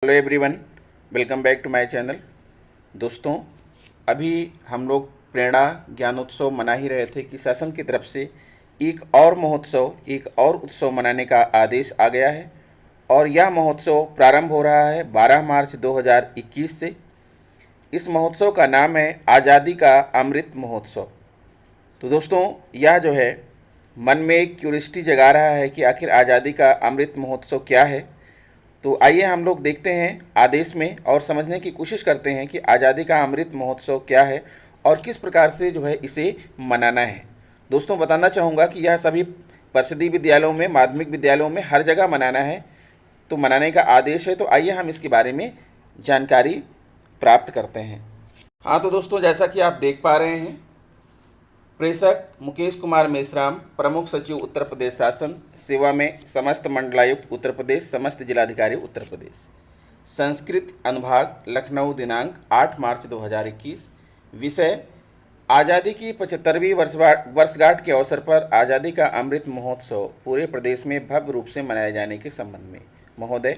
Hello everyone, welcome back to my channel. दोस्तों, अभी हम लोग प्रेरणा ज्ञानोत्सव मना ही रहे थे कि शासन की तरफ से एक और महोत्सव, एक और उत्सव मनाने का आदेश आ गया है और यह महोत्सव प्रारंभ हो रहा है 12 मार्च 2021 से। इस महोत्सव का नाम है आज़ादी का अमृत महोत्सव। तो दोस्तों, यह जो है मन में एक क्यूरियोसिटी जगा रहा है कि आखिर आज़ादी का अमृत महोत्सव क्या है। तो आइए हम लोग देखते हैं आदेश में और समझने की कोशिश करते हैं कि आज़ादी का अमृत महोत्सव क्या है और किस प्रकार से जो है इसे मनाना है। दोस्तों, बताना चाहूँगा कि यह सभी परिषदीय विद्यालयों में, माध्यमिक विद्यालयों में हर जगह मनाना है, तो मनाने का आदेश है। तो आइए हम इसके बारे में जानकारी प्राप्त करते हैं। हाँ, तो दोस्तों, जैसा कि आप देख पा रहे हैं, प्रेषक मुकेश कुमार मेश्राम, प्रमुख सचिव उत्तर प्रदेश शासन, सेवा में समस्त मंडलायुक्त उत्तर प्रदेश, समस्त जिलाधिकारी उत्तर प्रदेश। संस्कृत अनुभाग, लखनऊ, दिनांक 8 मार्च 2021। विषय: आज़ादी की 75वीं वर्षगांठ के अवसर पर आज़ादी का अमृत महोत्सव पूरे प्रदेश में भव्य रूप से मनाए जाने के संबंध में। महोदय,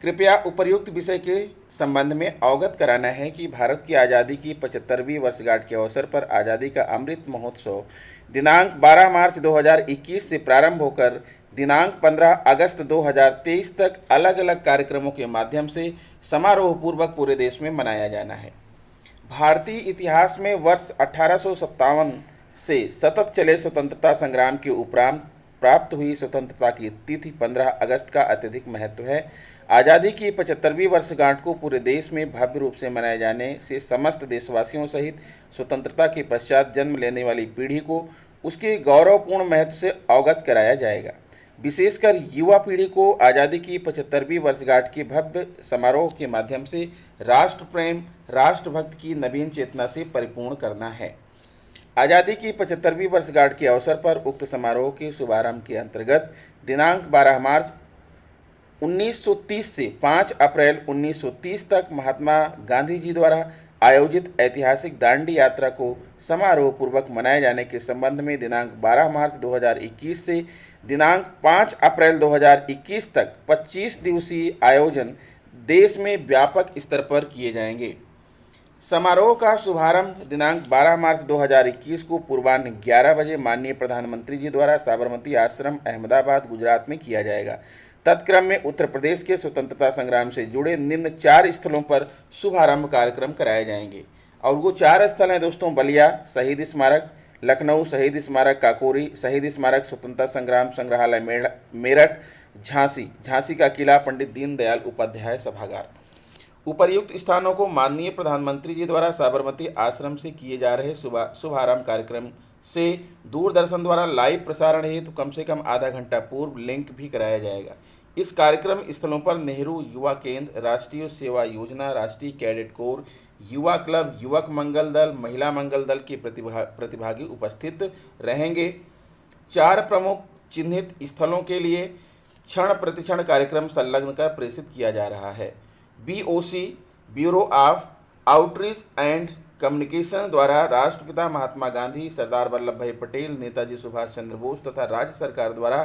कृपया उपर्युक्त विषय के संबंध में अवगत कराना है कि भारत की आज़ादी की 75वीं वर्षगांठ के अवसर पर आज़ादी का अमृत महोत्सव दिनांक 12 मार्च 2021 से प्रारंभ होकर दिनांक 15 अगस्त 2023 तक अलग अलग कार्यक्रमों के माध्यम से समारोहपूर्वक पूरे देश में मनाया जाना है। भारतीय इतिहास में वर्ष 1857 से सतत चले स्वतंत्रता संग्राम के उपरांत प्राप्त हुई स्वतंत्रता की तिथि 15 अगस्त का अत्यधिक महत्व है। आज़ादी की 75वीं वर्षगांठ को पूरे देश में भव्य रूप से मनाए जाने से समस्त देशवासियों सहित स्वतंत्रता के पश्चात जन्म लेने वाली पीढ़ी को उसके गौरवपूर्ण महत्व से अवगत कराया जाएगा। विशेषकर युवा पीढ़ी को आज़ादी की 75वीं वर्षगांठ के भव्य समारोह के माध्यम से राष्ट्र प्रेम, राष्ट्रभक्त की नवीन चेतना से परिपूर्ण करना है। आज़ादी की 75वीं वर्षगांठ के अवसर पर उक्त समारोह के शुभारंभ के अंतर्गत दिनांक 12 मार्च 1930 से 5 अप्रैल 1930 तक महात्मा गांधी जी द्वारा आयोजित ऐतिहासिक दांडी यात्रा को समारोहपूर्वक मनाए जाने के संबंध में दिनांक 12 मार्च 2021 से दिनांक 5 अप्रैल 2021 तक 25 दिवसीय आयोजन देश में व्यापक स्तर पर किए जाएंगे। समारोह का शुभारंभ दिनांक 12 मार्च 2021 को पूर्वाह्न 11 बजे माननीय प्रधानमंत्री जी द्वारा साबरमती आश्रम, अहमदाबाद, गुजरात में किया जाएगा। तत्क्रम में उत्तर प्रदेश के स्वतंत्रता संग्राम से जुड़े निम्न 4 स्थलों पर शुभारंभ कार्यक्रम कराए जाएंगे और वो 4 स्थल हैं दोस्तों: बलिया शहीद स्मारक, लखनऊ शहीद स्मारक काकोरी, शहीद स्मारक स्वतंत्रता संग्राम संग्रहालय मेरठ, झांसी का किला, पंडित दीनदयाल उपाध्याय सभागार। उपर्युक्त स्थानों को माननीय प्रधानमंत्री जी द्वारा साबरमती आश्रम से किए जा रहे शुभारंभ कार्यक्रम से दूरदर्शन द्वारा लाइव प्रसारण हेतु कम से कम आधा घंटा पूर्व लिंक भी कराया जाएगा। इस कार्यक्रम स्थलों पर नेहरू युवा केंद्र, राष्ट्रीय सेवा योजना, राष्ट्रीय कैडेट कोर, युवा क्लब, युवक मंगल दल, महिला मंगल दल के प्रतिभागी उपस्थित रहेंगे। 4 प्रमुख चिन्हित स्थलों के लिए क्षण प्रतिक्षण कार्यक्रम संलग्न कर प्रेषित किया जा रहा है। BOC, bureau of outreach and communication द्वारा राष्ट्रपिता महात्मा गांधी, सरदार वल्लभ भाई पटेल, नेताजी सुभाष चंद्र बोस तथा राज्य सरकार द्वारा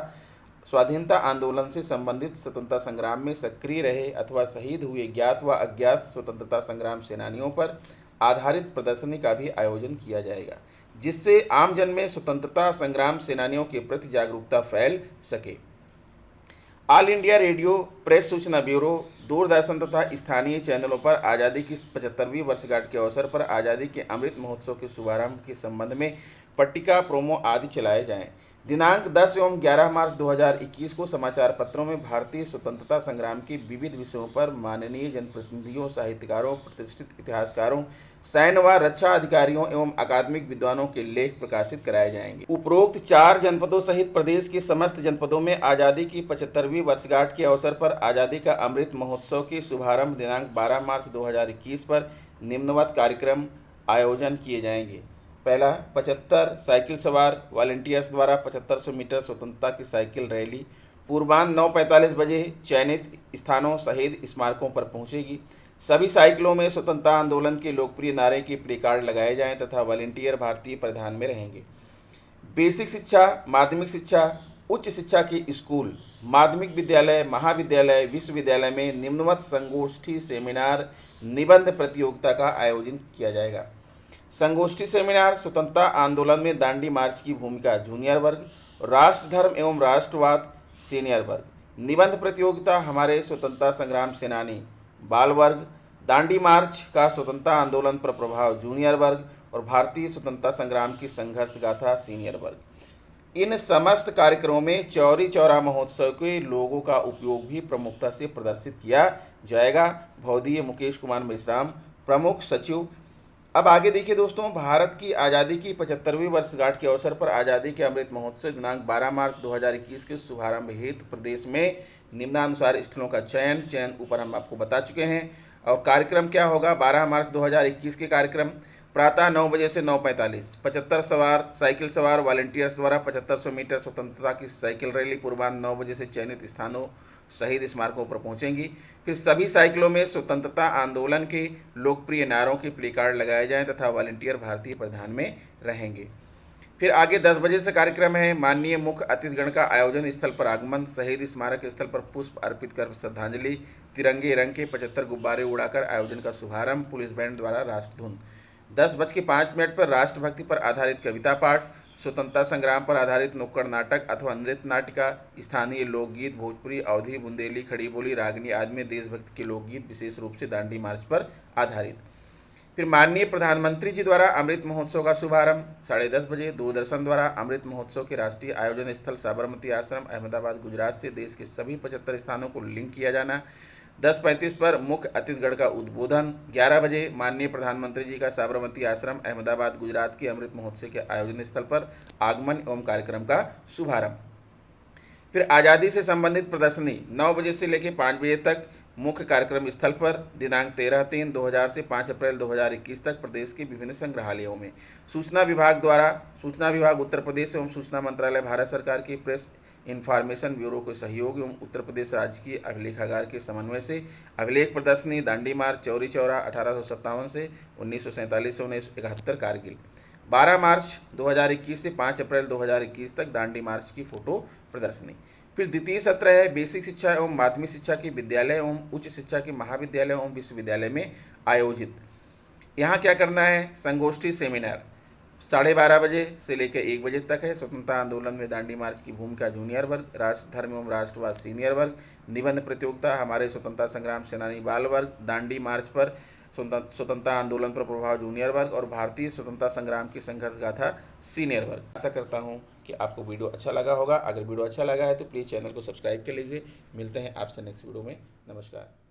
स्वाधीनता आंदोलन से संबंधित स्वतंत्रता संग्राम में सक्रिय रहे अथवा शहीद हुए ज्ञात व अज्ञात स्वतंत्रता संग्राम सेनानियों पर आधारित प्रदर्शनी का भी आयोजन किया जाएगा, जिससे आमजन में स्वतंत्रता संग्राम सेनानियों के प्रति जागरूकता फैल सके। ऑल इंडिया रेडियो, प्रेस सूचना ब्यूरो, दूरदर्शन तथा स्थानीय चैनलों पर आज़ादी की 75वीं वर्षगांठ के अवसर पर आज़ादी के अमृत महोत्सव के शुभारंभ के संबंध में पट्टिका, प्रोमो आदि चलाए जाएं। दिनांक 10 एवं 11 मार्च 2021 को समाचार पत्रों में भारतीय स्वतंत्रता संग्राम के विविध विषयों पर माननीय जनप्रतिनिधियों, साहित्यकारों, प्रतिष्ठित इतिहासकारों, सैन्य व रक्षा अधिकारियों एवं अकादमिक विद्वानों के लेख प्रकाशित कराए जाएंगे। उपरोक्त 4 जनपदों सहित प्रदेश के समस्त जनपदों में आज़ादी की 75वीं वर्षगांठ के अवसर पर आज़ादी का अमृत महोत्सव के शुभारंभ दिनांक 12 मार्च 2021 पर निम्नवत कार्यक्रम आयोजन किए जाएंगे। पहला, 75 साइकिल सवार वॉलंटियर्स द्वारा 7500 मीटर स्वतंत्रता की साइकिल रैली पूर्वाह्न 9:45 बजे चयनित स्थानों शहीद स्मारकों पर पहुंचेगी। सभी साइकिलों में स्वतंत्रता आंदोलन के लोकप्रिय नारे के प्ले कार्ड लगाए जाएं तथा वॉलंटियर भारतीय परिधान में रहेंगे। बेसिक शिक्षा, माध्यमिक शिक्षा उच्च शिक्षा के स्कूल, माध्यमिक विद्यालय, महाविद्यालय, विश्वविद्यालय में निम्नवत संगोष्ठी, सेमिनार, निबंध प्रतियोगिता का आयोजन किया जाएगा। संगोष्ठी सेमिनार, स्वतंत्रता आंदोलन में दांडी मार्च की भूमिका, जूनियर वर्ग। राष्ट्र धर्म एवं राष्ट्रवाद, सीनियर वर्ग। निबंध प्रतियोगिता, हमारे स्वतंत्रता संग्राम सेनानी, बाल वर्ग। दांडी मार्च का स्वतंत्रता आंदोलन पर प्रभाव, जूनियर वर्ग। और भारतीय स्वतंत्रता संग्राम की संघर्ष गाथा, सीनियर वर्ग। इन समस्त कार्यक्रमों में चौरी चौरा महोत्सव के लोगों का उपयोग भी प्रमुखता से प्रदर्शित किया जाएगा। भौदीय मुकेश कुमार मेश्राम, प्रमुख सचिव। अब आगे देखिए दोस्तों, भारत की आज़ादी की 75वीं वर्षगांठ के अवसर पर आज़ादी के अमृत महोत्सव दिनांक 12 मार्च 2021 के शुभारंभ हेतु प्रदेश में निम्नानुसार स्थलों का चयन ऊपर हम आपको बता चुके हैं। और कार्यक्रम क्या होगा? 12 मार्च 2021 के कार्यक्रम प्रातः 9 बजे से 9:45 75 साइकिल सवार वॉलंटियर्स द्वारा 7500 मीटर स्वतंत्रता की साइकिल रैली पूर्वान्ह 9 बजे से चयनित स्थानों शहीद स्मारकों पर पहुंचेंगी। फिर सभी साइकिलों में स्वतंत्रता आंदोलन के लोकप्रिय नारों के प्ले कार्ड लगाए जाएं तथा वॉलंटियर भारतीय परिधान में रहेंगे। फिर आगे 10 बजे से कार्यक्रम है। माननीय मुख्य अतिथिगण का आयोजन स्थल पर आगमन, शहीद स्मारक स्थल पर पुष्प अर्पित कर श्रद्धांजलि, तिरंगे रंग के 75 गुब्बारे उड़ाकर आयोजन का शुभारंभ, पुलिस बैंड द्वारा राष्ट्रधुन। 10:05 पर राष्ट्रभक्ति पर आधारित कविता पाठ, स्वतंत्रता संग्राम पर आधारित नुक्कड़ नाटक अथवा नृत्य नाटिका, स्थानीय लोकगीत, भोजपुरी, अवधी, बुंदेली, खड़ी बोली, रागनी आदि में देशभक्ति के लोकगीत, विशेष रूप से दांडी मार्च पर आधारित। फिर माननीय प्रधानमंत्री जी द्वारा अमृत महोत्सव का शुभारंभ 10:30 बजे। दूरदर्शन द्वारा अमृत महोत्सव के राष्ट्रीय आयोजन स्थल साबरमती आश्रम, अहमदाबाद, गुजरात से देश के सभी 75 स्थानों को लिंक किया जाना। 10:35 पर मुख्य अतिथिगण का उद्बोधन। 11 बजे माननीय प्रधानमंत्री जी का साबरमती आश्रम, अहमदाबाद, गुजरात के अमृत महोत्सव के आयोजन स्थल पर आगमन एवं कार्यक्रम का शुभारंभ। फिर आज़ादी से संबंधित प्रदर्शनी 9 बजे से लेकर 5 बजे तक मुख्य कार्यक्रम स्थल पर दिनांक 13/3/2000 से 5 अप्रैल 2021 तक प्रदेश के विभिन्न संग्रहालयों में। सूचना विभाग उत्तर प्रदेश एवं सूचना मंत्रालय भारत सरकार के प्रेस इन्फॉर्मेशन ब्यूरो के सहयोग एवं उत्तर प्रदेश राजकीय अभिलेखागार के समन्वय से अभिलेख प्रदर्शनी दांडी मार्च चौरी चौरा 1857 से 1947 से 1971 कारगिल। 12 मार्च 2021 से 5 अप्रैल 2021 तक दांडी मार्च की फोटो प्रदर्शनी। फिर द्वितीय सत्र है बेसिक शिक्षा एवं माध्यमिक शिक्षा के विद्यालय एवं उच्च शिक्षा के महाविद्यालय एवं विश्वविद्यालय में आयोजित। यहाँ क्या करना है? संगोष्ठी सेमिनार 12:30 बजे से लेकर 1 बजे तक है। स्वतंत्रता आंदोलन में दांडी मार्च की भूमिका, जूनियर वर्ग। राष्ट्र धर्म एवं राष्ट्रवाद, सीनियर वर्ग। निबंध प्रतियोगिता, हमारे स्वतंत्रता संग्राम सेनानी, बाल वर्ग। दांडी मार्च पर स्वतंत्रता आंदोलन पर प्रभाव, जूनियर वर्ग। और भारतीय स्वतंत्रता संग्राम की संघर्ष गाथा, सीनियर वर्ग। आशा करता हूँ कि आपको वीडियो अच्छा लगा होगा। अगर वीडियो अच्छा लगा है तो प्लीज़ चैनल को सब्सक्राइब कर लीजिए। मिलते हैं आपसे नेक्स्ट वीडियो में। नमस्कार।